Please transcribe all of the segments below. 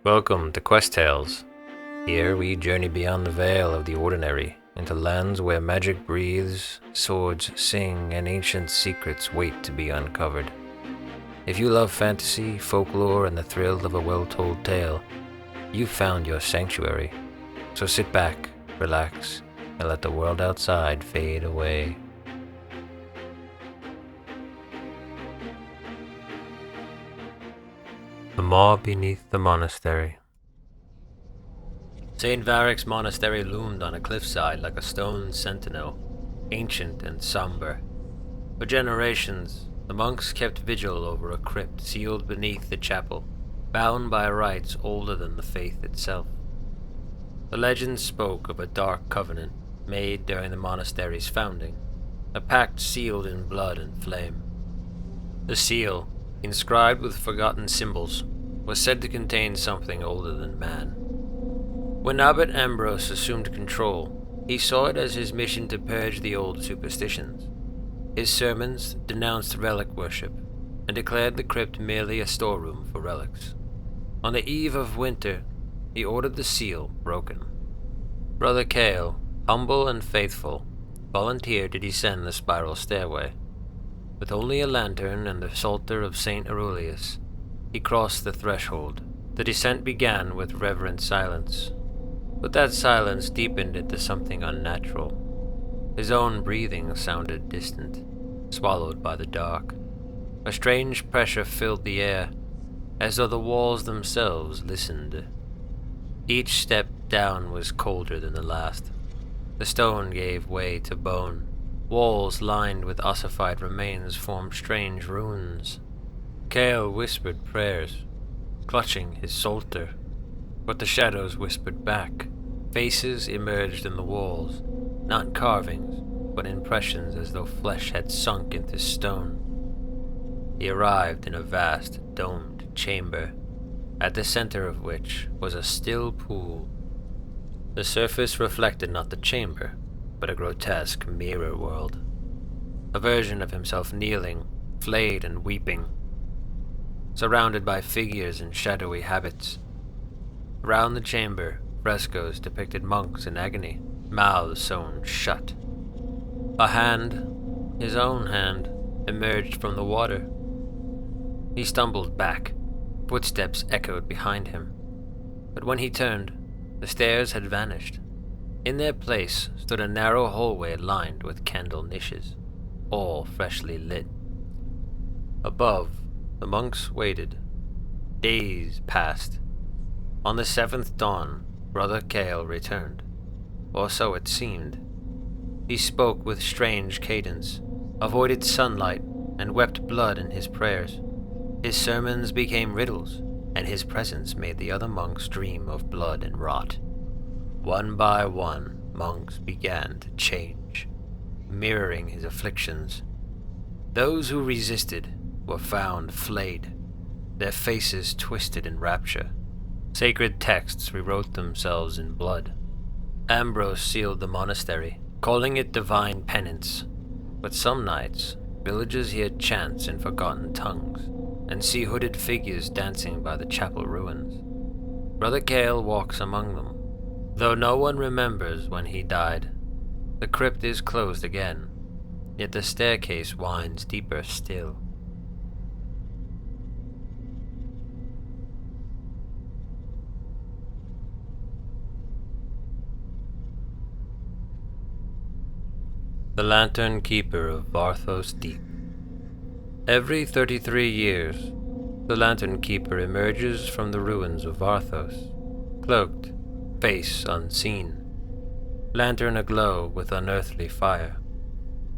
Welcome to Quest Tales. Here we journey beyond the veil of the ordinary into lands where magic breathes, swords sing, and ancient secrets wait to be uncovered. If you love fantasy, folklore, and the thrill of a well-told tale, you've found your sanctuary. So sit back, relax, and let the world outside fade away. The Maw Beneath the Monastery. St. Varric's monastery loomed on a cliffside like a stone sentinel, ancient and somber. For generations, the monks kept vigil over a crypt sealed beneath the chapel, bound by rites older than the faith itself. The legend spoke of a dark covenant made during the monastery's founding, a pact sealed in blood and flame. The seal, inscribed with forgotten symbols, was said to contain something older than man. When Abbot Ambrose assumed control, he saw it as his mission to purge the old superstitions. His sermons denounced relic worship and declared the crypt merely a storeroom for relics. On the eve of winter, he ordered the seal broken. Brother Cale, humble and faithful, volunteered to descend the spiral stairway. With only a lantern and the Psalter of St. Aurelius, he crossed the threshold. The descent began with reverent silence, but that silence deepened into something unnatural. His own breathing sounded distant, swallowed by the dark. A strange pressure filled the air, as though the walls themselves listened. Each step down was colder than the last. The stone gave way to bone. Walls lined with ossified remains formed strange runes. Cale whispered prayers, clutching his psalter, but the shadows whispered back. Faces emerged in the walls, not carvings, but impressions as though flesh had sunk into stone. He arrived in a vast, domed chamber, at the center of which was a still pool. The surface reflected not the chamber, but a grotesque mirror world. A version of himself kneeling, flayed and weeping, surrounded by figures in shadowy habits. Around the chamber, frescoes depicted monks in agony, mouths sewn shut. A hand, his own hand, emerged from the water. He stumbled back. Footsteps echoed behind him. But when he turned, the stairs had vanished. In their place stood a narrow hallway lined with candle niches, all freshly lit. Above, the monks waited. Days passed. On the seventh dawn, Brother Cale returned, or so it seemed. He spoke with strange cadence, avoided sunlight, and wept blood in his prayers. His sermons became riddles, and his presence made the other monks dream of blood and rot. One by one, monks began to change, mirroring his afflictions. Those who resisted were found flayed, their faces twisted in rapture. Sacred texts rewrote themselves in blood. Ambrose sealed the monastery, calling it divine penance. But some nights, villagers hear chants in forgotten tongues, and see hooded figures dancing by the chapel ruins. Brother Cale walks among them. Though no one remembers when he died, the crypt is closed again, yet the staircase winds deeper still. The Lantern-Keeper of Varthos Deep. Every 33 years, the Lantern-Keeper emerges from the ruins of Varthos, cloaked, face unseen, lantern aglow with unearthly fire.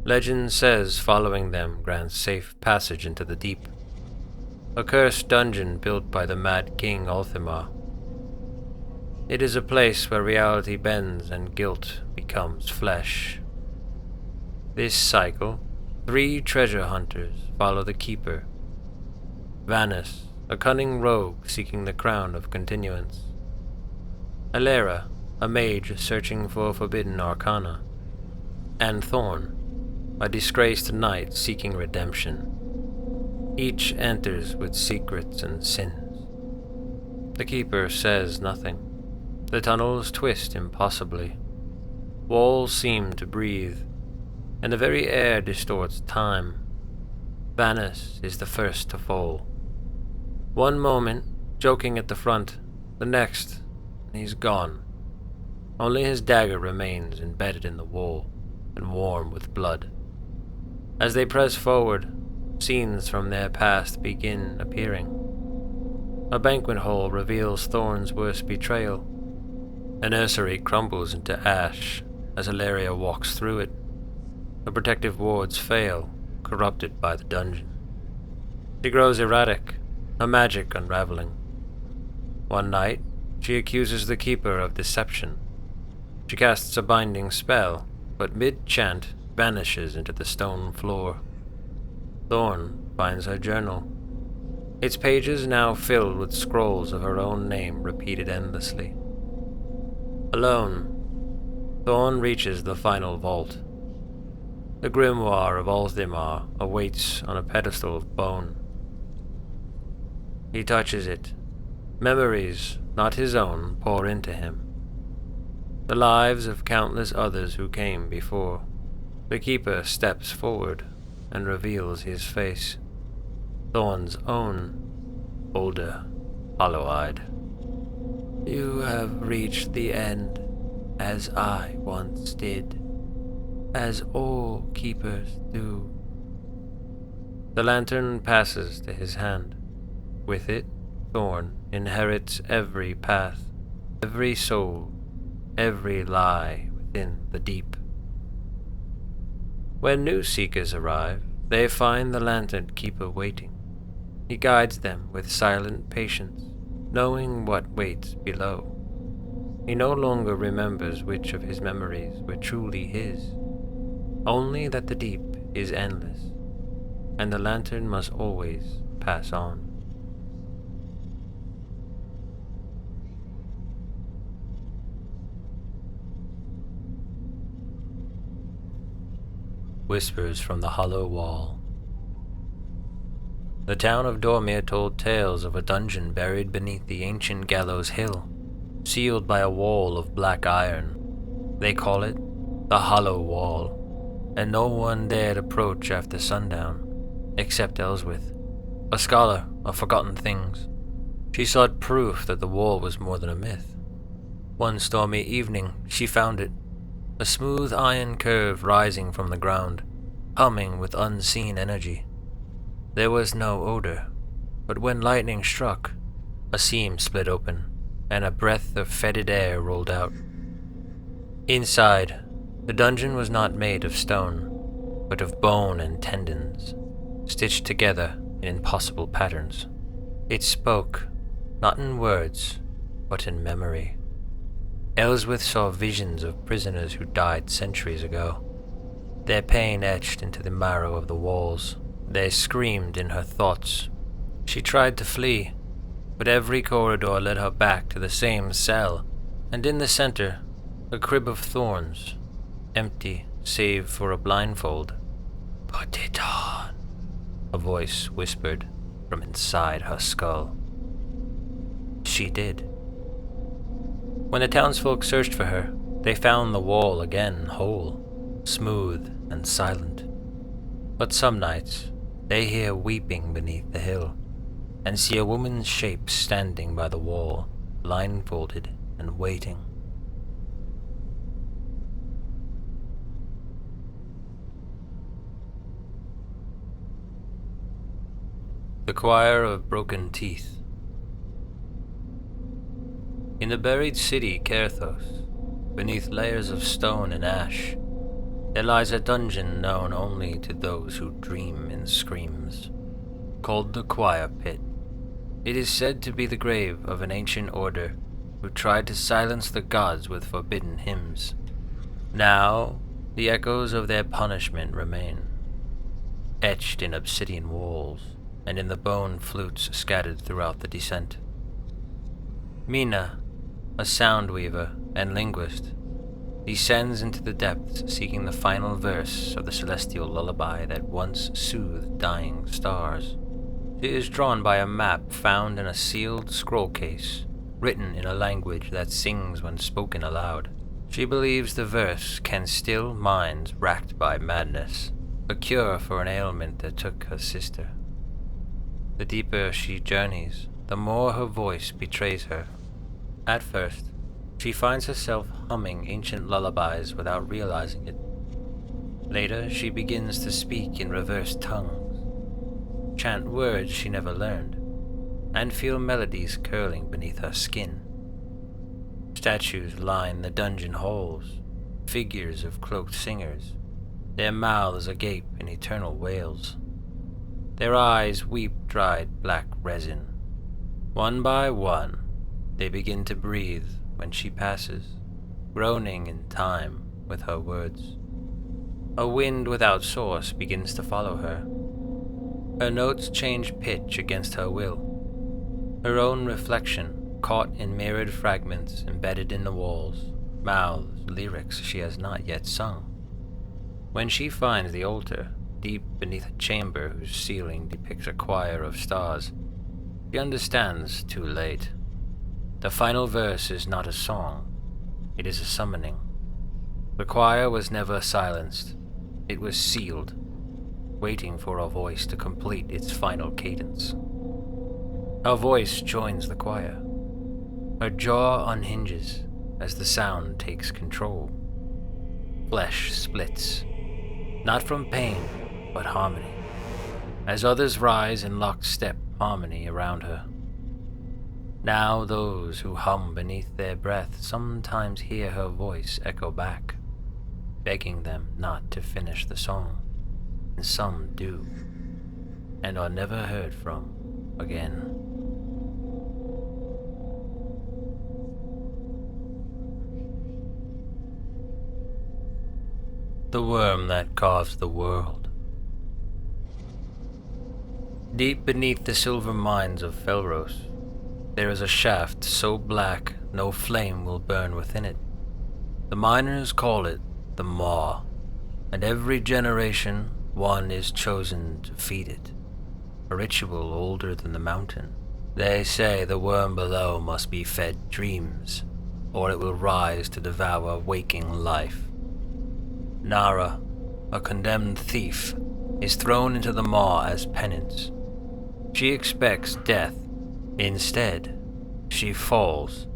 Legend says following them grants safe passage into the deep, a cursed dungeon built by the mad king Ulthimar. It is a place where reality bends and guilt becomes flesh. This cycle, 3 treasure hunters follow the keeper. Vanus, a cunning rogue seeking the crown of continuance. Alera, a mage searching for forbidden arcana. And Thorn, a disgraced knight seeking redemption. Each enters with secrets and sins. The keeper says nothing. The tunnels twist impossibly. Walls seem to breathe, and the very air distorts time. Vanus is the first to fall. One moment, joking at the front, the next, and he's gone. Only his dagger remains embedded in the wall and warm with blood. As they press forward, scenes from their past begin appearing. A banquet hall reveals Thorn's worst betrayal. A nursery crumbles into ash as Hilaria walks through it. The protective wards fail, corrupted by the dungeon. She grows erratic, her magic unraveling. One night, she accuses the keeper of deception. She casts a binding spell, but mid-chant vanishes into the stone floor. Thorn finds her journal. Its pages now filled with scrolls of her own name repeated endlessly. Alone, Thorn reaches the final vault. The grimoire of Aldimar awaits on a pedestal of bone. He touches it. Memories, not his own, pour into him. The lives of countless others who came before. The keeper steps forward and reveals his face. Thorn's own, older, hollow-eyed. You have reached the end, as I once did, as all keepers do. The lantern passes to his hand. With it, Thorn inherits every path, every soul, every lie within the deep. When new seekers arrive, they find the Lantern-Keeper waiting. He guides them with silent patience, knowing what waits below. He no longer remembers which of his memories were truly his, only that the deep is endless, and the lantern must always pass on. Whispers from the hollow wall. The town of Dormir told tales of a dungeon buried beneath the ancient gallows hill, sealed by a wall of black iron. They call it the Hollow Wall, and no one dared approach after sundown, except Elswith, a scholar of forgotten things. She sought proof that the wall was more than a myth. One stormy evening, she found it, a smooth iron curve rising from the ground, humming with unseen energy. There was no odor, but when lightning struck, a seam split open, and a breath of fetid air rolled out. Inside, the dungeon was not made of stone, but of bone and tendons, stitched together in impossible patterns. It spoke, not in words, but in memory. Elswith saw visions of prisoners who died centuries ago, their pain etched into the marrow of the walls. They screamed in her thoughts. She tried to flee, but every corridor led her back to the same cell, and in the center, a crib of thorns, empty save for a blindfold. "Put it on," a voice whispered from inside her skull. She did. When the townsfolk searched for her, they found the wall again whole, smooth and silent. But some nights, they hear weeping beneath the hill, and see a woman's shape standing by the wall, blindfolded and waiting. The Choir of Broken Teeth. In the buried city Caerthos, beneath layers of stone and ash, there lies a dungeon known only to those who dream in screams, called the Choir Pit. It is said to be the grave of an ancient order who tried to silence the gods with forbidden hymns. Now, the echoes of their punishment remain, etched in obsidian walls and in the bone flutes scattered throughout the descent. Mina, a sound weaver and linguist, descends into the depths seeking the final verse of the celestial lullaby that once soothed dying stars. It is drawn by a map found in a sealed scroll case, written in a language that sings when spoken aloud. She believes the verse can still minds racked by madness, a cure for an ailment that took her sister. The deeper she journeys, the more her voice betrays her. At first, she finds herself humming ancient lullabies without realizing it. Later, she begins to speak in reversed tongues, chant words she never learned, and feel melodies curling beneath her skin. Statues line the dungeon halls, figures of cloaked singers, their mouths agape in eternal wails. Their eyes weep dried black resin. One by one, they begin to breathe when she passes, groaning in time with her words. A wind without source begins to follow her. Her notes change pitch against her will. Her own reflection, caught in mirrored fragments embedded in the walls, mouths lyrics she has not yet sung. When she finds the altar, deep beneath a chamber whose ceiling depicts a choir of stars, she understands too late. The final verse is not a song, it is a summoning. The choir was never silenced, it was sealed, waiting for a voice to complete its final cadence. Her voice joins the choir. Her jaw unhinges as the sound takes control. Flesh splits, not from pain, but harmony, as others rise in lockstep harmony around her. Now those who hum beneath their breath sometimes hear her voice echo back, begging them not to finish the song, and some do, and are never heard from again. The worm that carves the world. Deep beneath the silver mines of Felros, there is a shaft so black no flame will burn within it. The miners call it the Maw, and every generation one is chosen to feed it, a ritual older than the mountain. They say the worm below must be fed dreams, or it will rise to devour waking life. Nara, a condemned thief, is thrown into the Maw as penance. She expects death. Instead, she falls,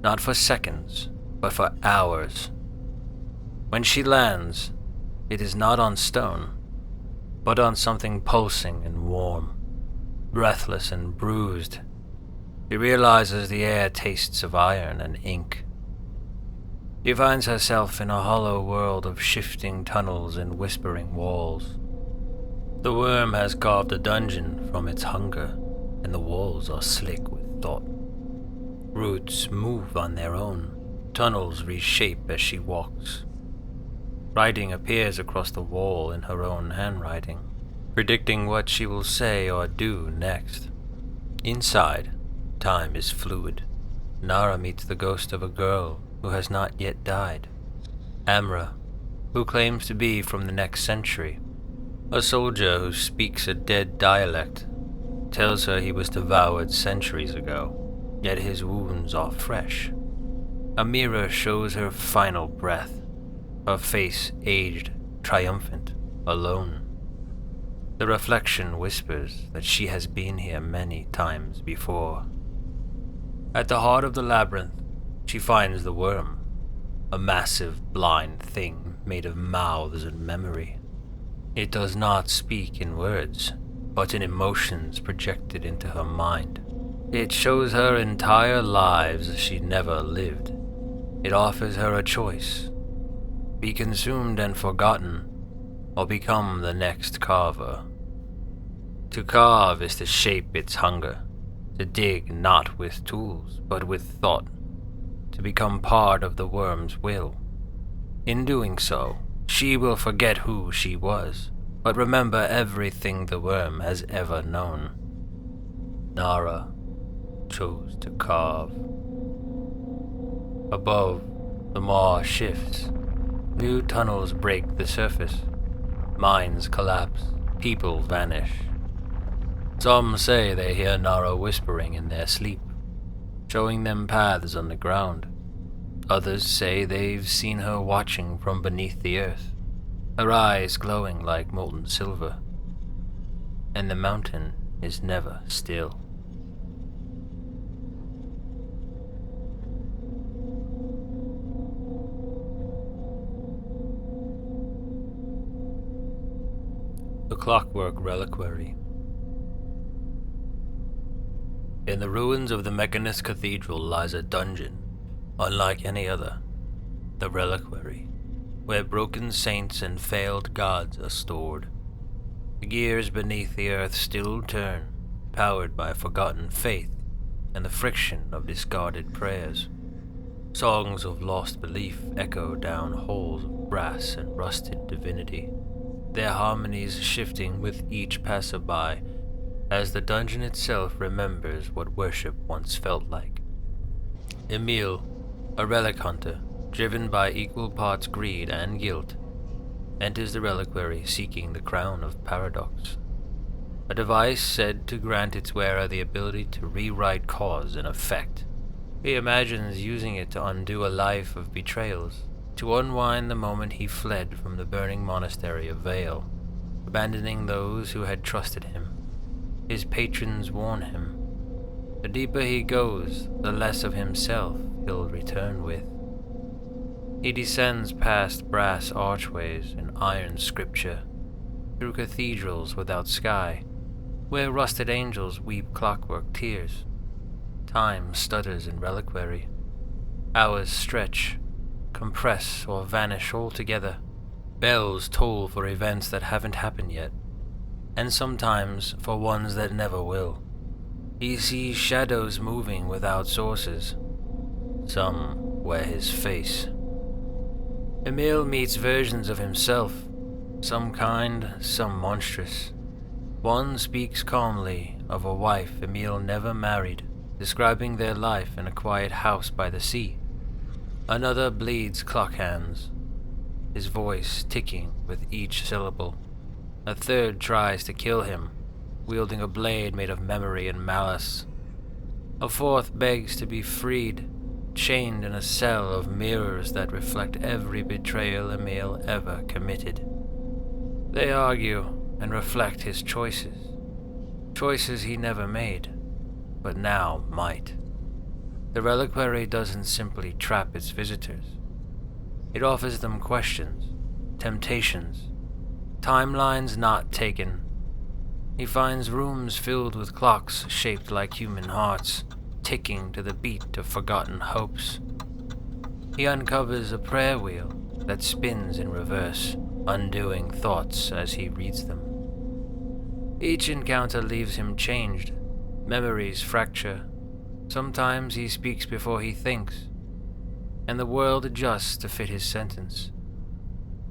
not for seconds, but for hours. When she lands, it is not on stone, but on something pulsing and warm, breathless and bruised. She realizes the air tastes of iron and ink. She finds herself in a hollow world of shifting tunnels and whispering walls. The worm has carved a dungeon from its hunger, and the walls are slick with thought. Roots move on their own, tunnels reshape as she walks. Writing appears across the wall in her own handwriting, predicting what she will say or do next. Inside, time is fluid. Nara meets the ghost of a girl who has not yet died, Amra, who claims to be from the next century. A soldier who speaks a dead dialect tells her he was devoured centuries ago, yet his wounds are fresh. A mirror shows her final breath, her face aged, triumphant, alone. The reflection whispers that she has been here many times before. At the heart of the labyrinth, she finds the worm, a massive blind thing made of mouths and memory. It does not speak in words, but in emotions projected into her mind. It shows her entire lives she never lived. It offers her a choice: be consumed and forgotten, or become the next carver. To carve is to shape its hunger, to dig not with tools, but with thought, to become part of the worm's will. In doing so, she will forget who she was, but remember everything the worm has ever known. Nara chose to carve. Above, the maw shifts. New tunnels break the surface. Mines collapse. People vanish. Some say they hear Nara whispering in their sleep, showing them paths underground. Others say they've seen her watching from beneath the earth, her eyes glowing like molten silver. And the mountain is never still. The Clockwork Reliquary. In the ruins of the Mechanist Cathedral lies a dungeon, unlike any other, the Reliquary, where broken saints and failed gods are stored. The gears beneath the earth still turn, powered by forgotten faith and the friction of discarded prayers. Songs of lost belief echo down halls of brass and rusted divinity, their harmonies shifting with each passerby as the dungeon itself remembers what worship once felt like. Emil, a relic hunter, driven by equal parts greed and guilt, enters the reliquary seeking the crown of paradox, a device said to grant its wearer the ability to rewrite cause and effect. He imagines using it to undo a life of betrayals, to unwind the moment he fled from the burning monastery of Vale, abandoning those who had trusted him. His patrons warn him. The deeper he goes, the less of himself he'll return with. He descends past brass archways and iron scripture, through cathedrals without sky, where rusted angels weep clockwork tears. Time stutters in reliquary. Hours stretch, compress, or vanish altogether. Bells toll for events that haven't happened yet, and sometimes for ones that never will. He sees shadows moving without sources. Some wear his face. Emil meets versions of himself, some kind, some monstrous. One speaks calmly of a wife Emil never married, describing their life in a quiet house by the sea. Another bleeds clock hands, his voice ticking with each syllable. A third tries to kill him, wielding a blade made of memory and malice. A fourth begs to be freed, chained in a cell of mirrors that reflect every betrayal Emil ever committed. They argue and reflect his choices, choices he never made, but now might. The reliquary doesn't simply trap its visitors. It offers them questions, temptations, timelines not taken. He finds rooms filled with clocks shaped like human hearts, ticking to the beat of forgotten hopes. He uncovers a prayer wheel that spins in reverse, undoing thoughts as he reads them. Each encounter leaves him changed. Memories fracture. Sometimes he speaks before he thinks, and the world adjusts to fit his sentence.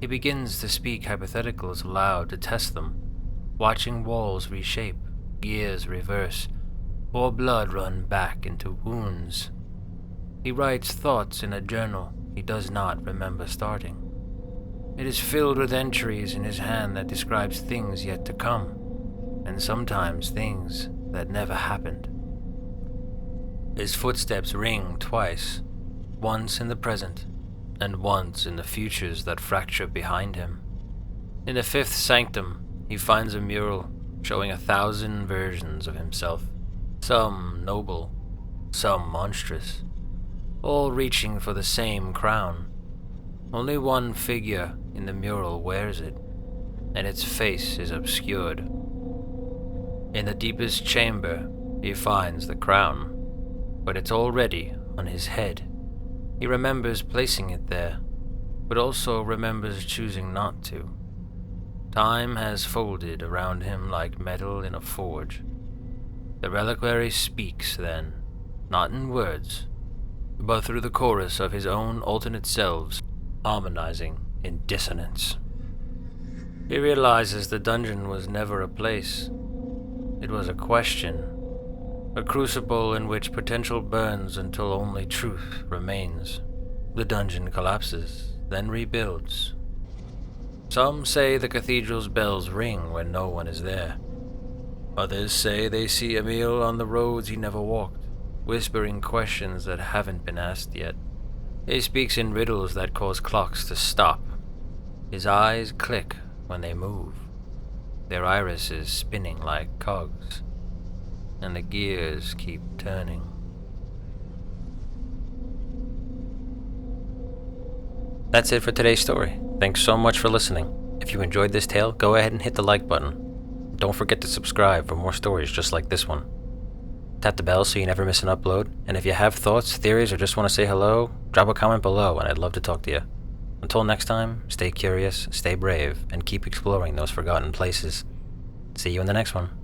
He begins to speak hypotheticals aloud to test them, watching walls reshape, gears reverse, or blood run back into wounds. He writes thoughts in a journal he does not remember starting. It is filled with entries in his hand that describes things yet to come, and sometimes things that never happened. His footsteps ring twice, once in the present, and once in the futures that fracture behind him. In the fifth sanctum, he finds a mural showing 1,000 versions of himself, some noble, some monstrous, all reaching for the same crown. Only one figure in the mural wears it, and its face is obscured. In the deepest chamber, he finds the crown, but it's already on his head. He remembers placing it there, but also remembers choosing not to. Time has folded around him like metal in a forge. The reliquary speaks then, not in words, but through the chorus of his own alternate selves, harmonizing in dissonance. He realizes the dungeon was never a place. It was a question, a crucible in which potential burns until only truth remains. The dungeon collapses, then rebuilds. Some say the cathedral's bells ring when no one is there. Others say they see Emil on the roads he never walked, whispering questions that haven't been asked yet. He speaks in riddles that cause clocks to stop. His eyes click when they move, their irises spinning like cogs, and the gears keep turning. That's it for today's story. Thanks so much for listening. If you enjoyed this tale, go ahead and hit the like button. Don't forget to subscribe for more stories just like this one. Tap the bell so you never miss an upload, and if you have thoughts, theories, or just want to say hello, drop a comment below and I'd love to talk to you. Until next time, stay curious, stay brave, and keep exploring those forgotten places. See you in the next one.